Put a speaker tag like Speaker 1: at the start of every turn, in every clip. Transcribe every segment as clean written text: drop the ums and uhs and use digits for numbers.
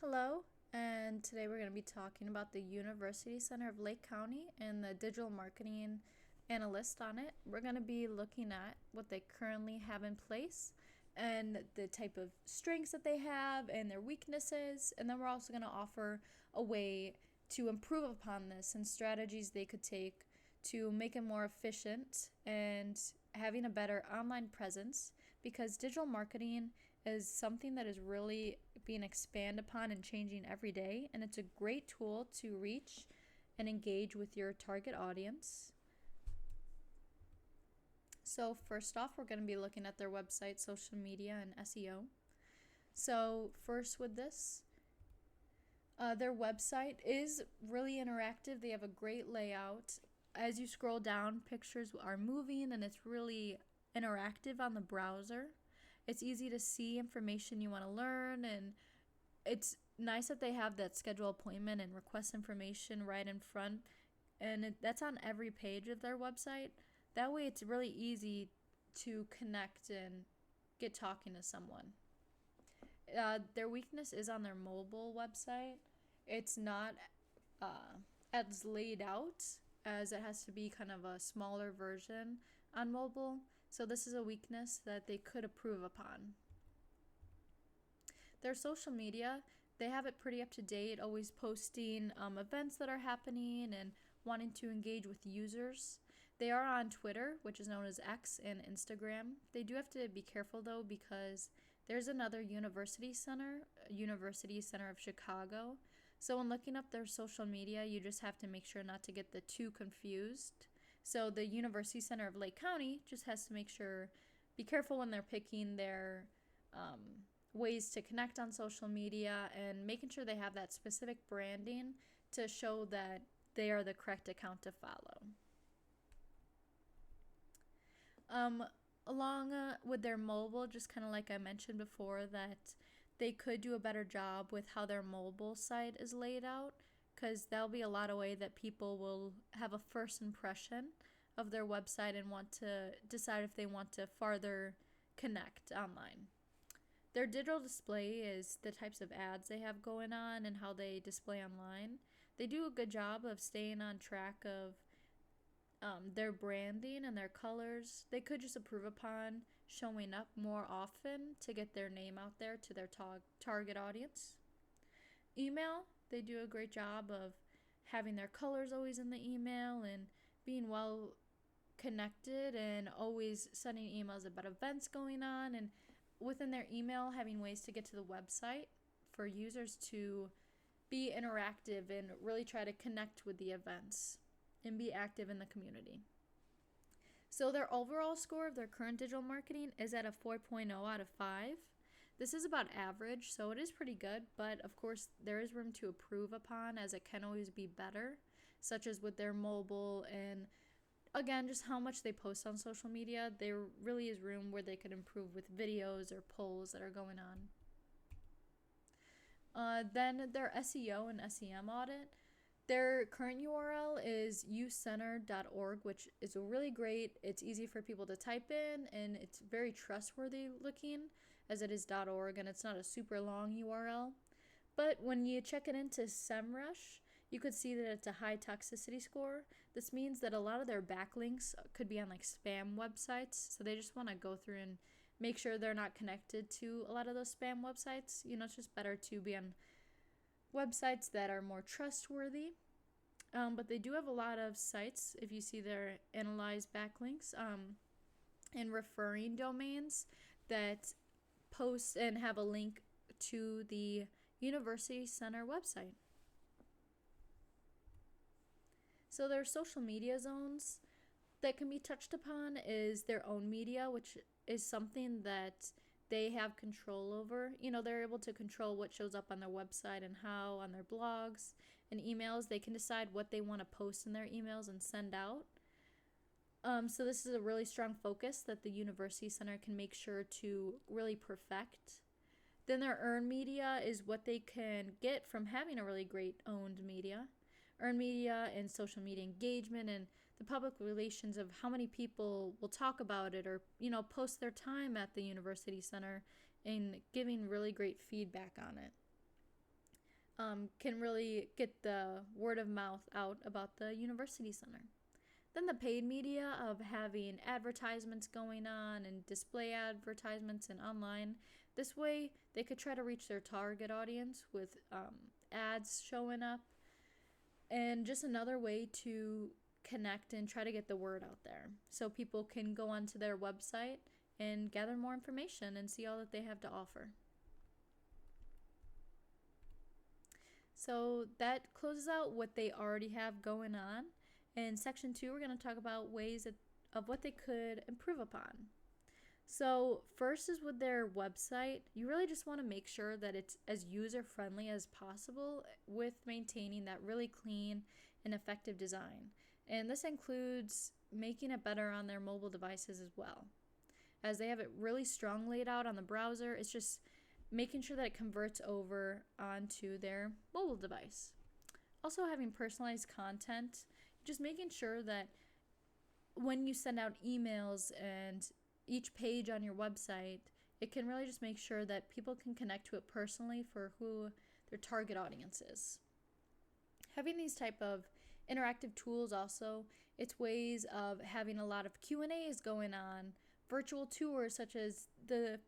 Speaker 1: Hello, and today we're going to be talking about the University Center of Lake County and the digital marketing analyst on it. We're going to be looking at what they currently have in place and the type of strengths that they have and their weaknesses. And then we're also going to offer a way to improve upon this and strategies they could take to make it more efficient and having a better online presence, because digital marketing is something that is really being expanded upon and changing every day, and it's a great tool to reach and engage with your target audience. So first off, we're going to be looking at their website, social media, and SEO. So first with this, their website is really interactive. They have a great layout. As you scroll down, pictures are moving and it's really interactive on the browser. It's easy to see information you want to learn, and it's nice that they have that schedule appointment and request information right in front, and that's on every page of their website. That way it's really easy to connect and get talking to someone. Their weakness is on their mobile website. It's not as laid out, as it has to be kind of a smaller version on mobile. So this is a weakness that they could improve upon. Their social media, they have it pretty up to date, always posting events that are happening and wanting to engage with users. They are on Twitter, which is known as X, and Instagram. They do have to be careful though, because there's another University Center of Chicago. So when looking up their social media, you just have to make sure not to get the two confused. So the University Center of Lake County just has to be careful when they're picking their ways to connect on social media and making sure they have that specific branding to show that they are the correct account to follow. Along with their mobile, just kind of like I mentioned before, that they could do a better job with how their mobile site is laid out, because that'll be a lot of way that people will have a first impression of their website and want to decide if they want to farther connect online. Their digital display is the types of ads they have going on and how they display online. They do a good job of staying on track of their branding and their colors. They could just improve upon showing up more often to get their name out there to their target audience. Email, they do a great job of having their colors always in the email and being well connected and always sending emails about events going on, and within their email having ways to get to the website for users to be interactive and really try to connect with the events and be active in the community. So their overall score of their current digital marketing is at a 4.0 out of 5. This is about average, so it is pretty good, but of course there is room to improve upon, as it can always be better, such as with their mobile and again, just how much they post on social media. There really is room where they could improve with videos or polls that are going on. Then their SEO and SEM audit. Their current URL is ucenter.org, which is really great. It's easy for people to type in, and it's very trustworthy looking, as it is .org, and it's not a super long URL. But when you check it into SEMrush, you could see that it's a high toxicity score. This means that a lot of their backlinks could be on like spam websites, so they just want to go through and make sure they're not connected to a lot of those spam websites. It's just better to be on websites that are more trustworthy. But they do have a lot of sites, if you see their analyzed backlinks, and referring domains that post and have a link to the University Center website. So their social media zones that can be touched upon is their own media, which is something that they have control over. They're able to control what shows up on their website and how on their blogs and emails. They can decide what they want to post in their emails and send out. So this is a really strong focus that the University Center can make sure to really perfect. Then their earned media is what they can get from having a really great owned media. Earned media and social media engagement and the public relations of how many people will talk about it or, post their time at the University Center and giving really great feedback on it. can really get the word of mouth out about the university center. Then the paid media of having advertisements going on and display advertisements and online. This way, they could try to reach their target audience with ads showing up, and just another way to connect and try to get the word out there so people can go onto their website and gather more information and see all that they have to offer. So that closes out what they already have going on. In section 2, we're going to talk about ways of what they could improve upon. So first is with their website. You really just want to make sure that it's as user-friendly as possible with maintaining that really clean and effective design. And this includes making it better on their mobile devices as well. As they have it really strong laid out on the browser, it's just making sure that it converts over onto their mobile device. Also having personalized content, just making sure that when you send out emails and each page on your website, it can really just make sure that people can connect to it personally for who their target audience is. Having these type of interactive tools also, it's ways of having a lot of Q&As going on, virtual tours such as the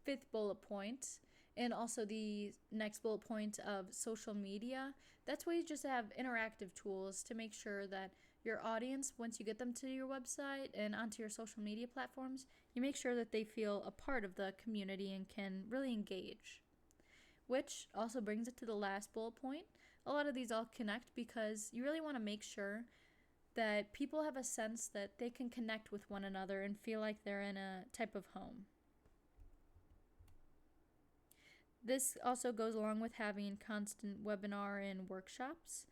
Speaker 1: 5th bullet point, and also the next bullet point of social media. That's ways just to have interactive tools to make sure that your audience, once you get them to your website and onto your social media platforms, you make sure that they feel a part of the community and can really engage. Which also brings it to the last bullet point. A lot of these all connect because you really want to make sure that people have a sense that they can connect with one another and feel like they're in a type of home. This also goes along with having constant webinar and workshops.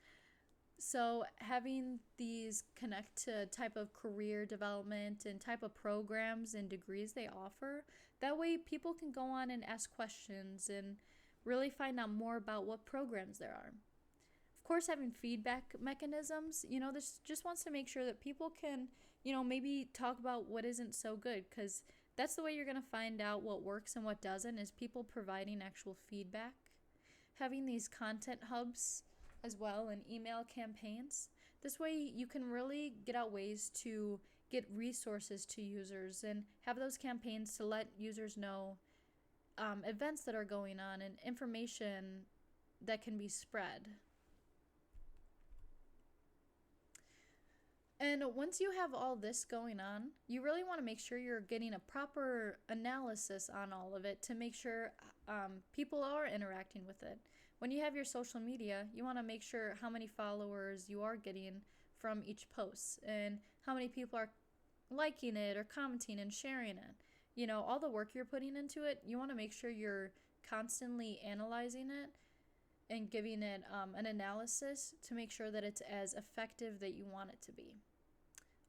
Speaker 1: So having these connect to type of career development and type of programs and degrees they offer, that way people can go on and ask questions and really find out more about what programs there are. Of course, having feedback mechanisms, this just wants to make sure that people can, maybe talk about what isn't so good, because that's the way you're going to find out what works and what doesn't, is people providing actual feedback. Having these content hubs as well and email campaigns. This way you can really get out ways to get resources to users and have those campaigns to let users know events that are going on and information that can be spread. And once you have all this going on, you really want to make sure you're getting a proper analysis on all of it to make sure people are interacting with it. When you have your social media, you want to make sure how many followers you are getting from each post and how many people are liking it or commenting and sharing it. All the work you're putting into it, you want to make sure you're constantly analyzing it and giving it an analysis to make sure that it's as effective that you want it to be.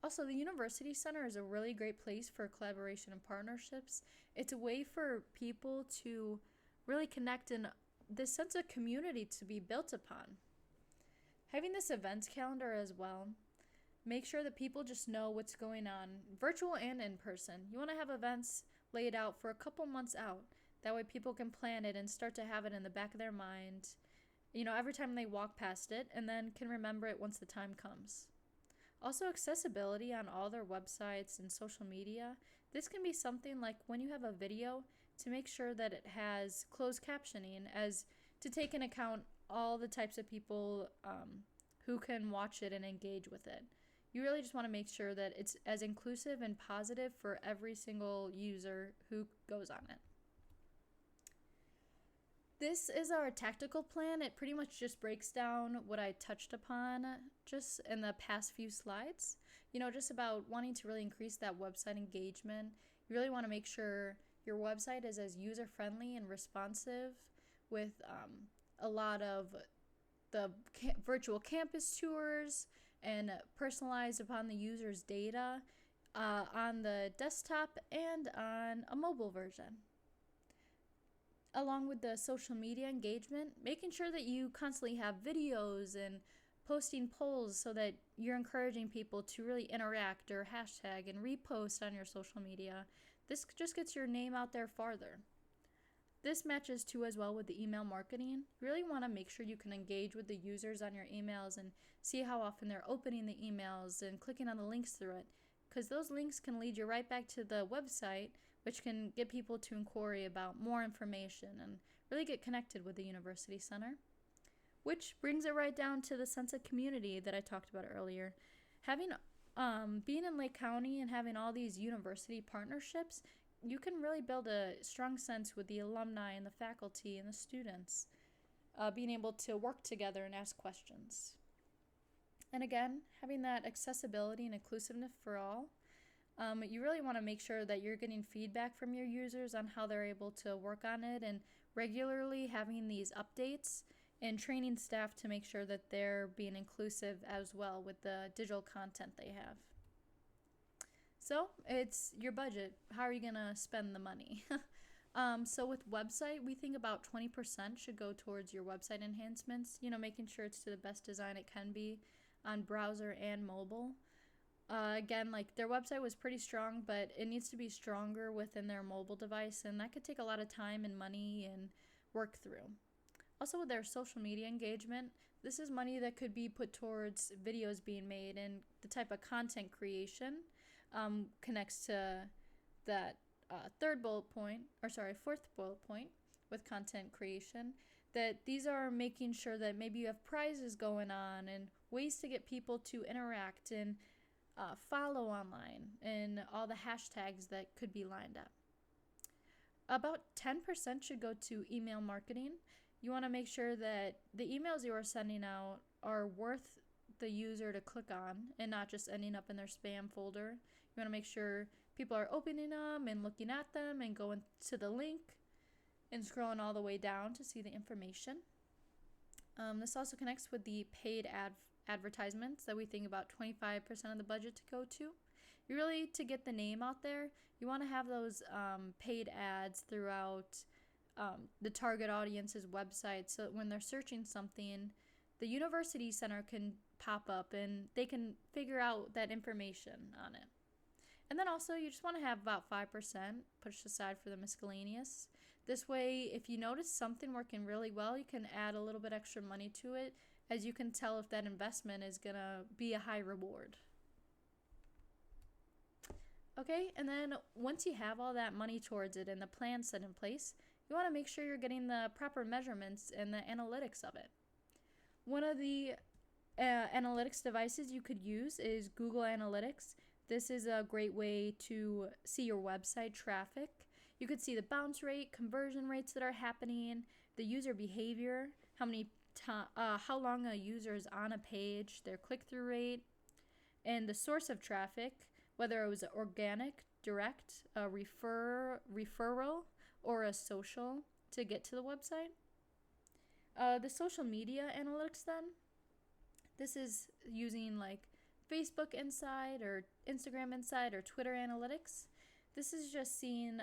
Speaker 1: Also, the University Center is a really great place for collaboration and partnerships. It's a way for people to really connect and this sense of community to be built upon. Having this events calendar as well, make sure that people just know what's going on, virtual and in person. You want to have events laid out for a couple months out. That way people can plan it and start to have it in the back of their mind, every time they walk past it, and then can remember it once the time comes. Also, accessibility on all their websites and social media. This can be something like when you have a video, to make sure that it has closed captioning as to take into account all the types of people who can watch it and engage with it. You really just want to make sure that it's as inclusive and positive for every single user who goes on it. This is our tactical plan. It pretty much just breaks down what I touched upon just in the past few slides. Just about wanting to really increase that website engagement. You really want to make sure your website is as user-friendly and responsive with a lot of the virtual campus tours and personalized upon the user's data on the desktop and on a mobile version. Along with the social media engagement, making sure that you constantly have videos and posting polls so that you're encouraging people to really interact or hashtag and repost on your social media. This just gets your name out there farther. This matches too as well with the email marketing. You really want to make sure you can engage with the users on your emails and see how often they're opening the emails and clicking on the links through it, because those links can lead you right back to the website, which can get people to inquiry about more information and really get connected with the University Center. Which brings it right down to the sense of community that I talked about earlier. Having being in Lake County and having all these university partnerships, you can really build a strong sense with the alumni and the faculty and the students, being able to work together and ask questions. And again, having that accessibility and inclusiveness for all, you really want to make sure that you're getting feedback from your users on how they're able to work on it, and regularly having these updates and training staff to make sure that they're being inclusive as well with the digital content they have. So it's your budget. How are you going to spend the money? So with website, we think about 20% should go towards your website enhancements, making sure it's to the best design it can be on browser and mobile. Again, like their website was pretty strong, but it needs to be stronger within their mobile device, and that could take a lot of time and money and work through. Also, with their social media engagement, this is money that could be put towards videos being made, and the type of content creation connects to that fourth bullet point with content creation, that these are making sure that maybe you have prizes going on and ways to get people to interact and follow online, and all the hashtags that could be lined up. About 10% should go to email marketing. You want to make sure that the emails you are sending out are worth the user to click on and not just ending up in their spam folder. You want to make sure people are opening them and looking at them and going to the link and scrolling all the way down to see the information. This also connects with the paid advertisements that we think about 25% of the budget to go to. You really, to get the name out there, you want to have those paid ads throughout the target audience's website, so that when they're searching something, the University Center can pop up and they can figure out that information on it. And then also, you just want to have about 5% pushed aside for the miscellaneous. This way, if you notice something working really well, you can add a little bit extra money to it, as you can tell if that investment is going to be a high reward. Okay, and then once you have all that money towards it and the plan set in place, you want to make sure you're getting the proper measurements and the analytics of it. One of the analytics devices you could use is Google Analytics. This is a great way to see your website traffic. You could see the bounce rate, conversion rates that are happening, the user behavior, how long a user is on a page, their click-through rate, and the source of traffic, whether it was organic, direct, a referral, or a social to get to the website. The social media analytics then, this is using like Facebook Insight or Instagram Insight or Twitter Analytics. This is just seeing,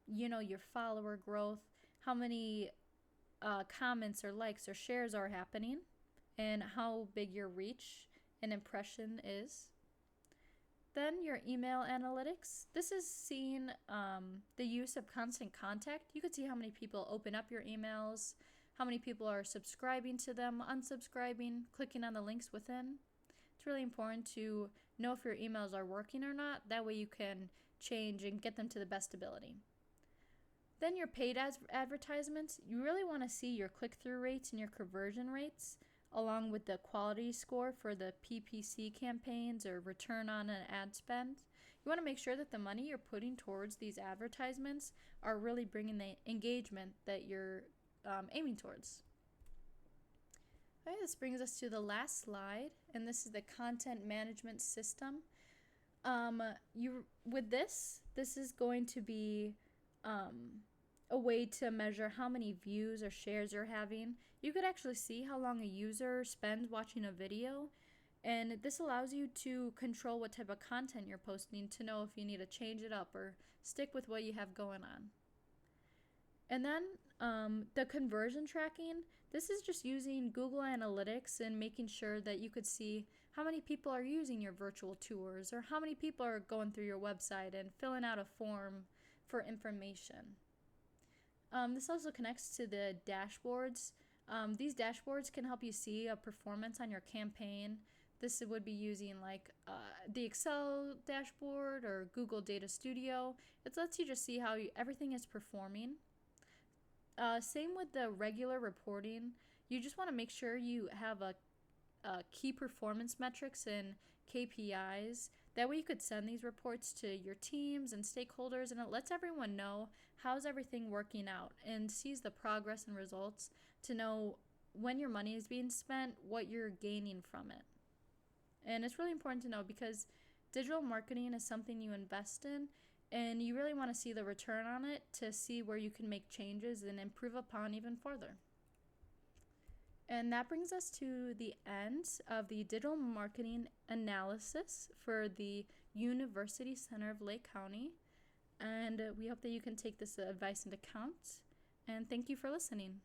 Speaker 1: your follower growth, how many comments or likes or shares are happening, and how big your reach and impression is. Then your email analytics. This is seeing the use of constant contact. You could see how many people open up your emails, how many people are subscribing to them, unsubscribing, clicking on the links within. It's really important to know if your emails are working or not. That way you can change and get them to the best ability. Then your paid advertisements. You really want to see your click-through rates and your conversion rates, along with the quality score for the PPC campaigns or return on an ad spend. You want to make sure that the money you're putting towards these advertisements are really bringing the engagement that you're aiming towards. Okay, this brings us to the last slide, and this is the content management system. This is going to be a way to measure how many views or shares you're having. You could actually see how long a user spends watching a video, and this allows you to control what type of content you're posting to know if you need to change it up or stick with what you have going on. And then the conversion tracking, this is just using Google Analytics and making sure that you could see how many people are using your virtual tours or how many people are going through your website and filling out a form for information. This also connects to the dashboards. These dashboards can help you see a performance on your campaign. This would be using like the Excel dashboard or Google Data Studio. It lets you just see how everything is performing. Same with the regular reporting. You just want to make sure you have a key performance metrics and KPIs. That way you could send these reports to your teams and stakeholders, and it lets everyone know how's everything working out and sees the progress and results to know when your money is being spent, what you're gaining from it. And it's really important to know because digital marketing is something you invest in, and you really want to see the return on it to see where you can make changes and improve upon even further. And that brings us to the end of the digital marketing analysis for the University Center of Lake County. And we hope that you can take this advice into account. And thank you for listening.